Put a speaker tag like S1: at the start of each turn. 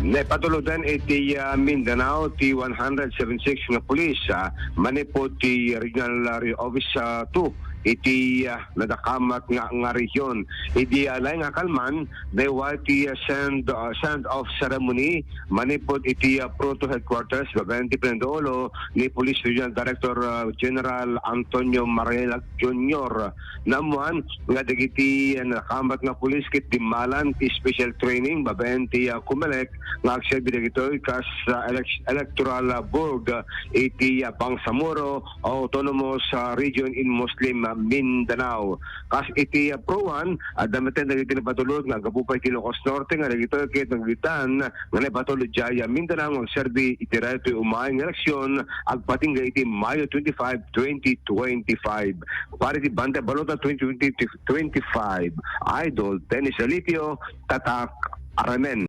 S1: Nepatuludan iti Mindanao ti 176 nga pulis manipod ti Regional Office 2 iti nadakamat nga region. Iti alay nga kalman dewa ti send off ceremony manipod iti Proto Headquarters babayan ti Pinandolo ni Police Regional Director General Antonio Marela Jr. Namuan nga dagiti nadakamat nga pulis kit dimalan ti special training babayan ti 𝐏𝐄𝐒 nga agserbi dagito kas electoral board iti Bangsamoro Autonomous Region in Muslim Mindanao. Kas iti Pro-1 damaten dagiti napatulog nga gapupay ti Ilocos Norte nga dagito ket nagitan nga napatulog jaya Mindanao nga agserbi iti reto umayong eleksyon agpatingga iti Mayo 25, 2025. Para ti Banda Balota 2025 Idol Tennis Alitio Tatak Aramen.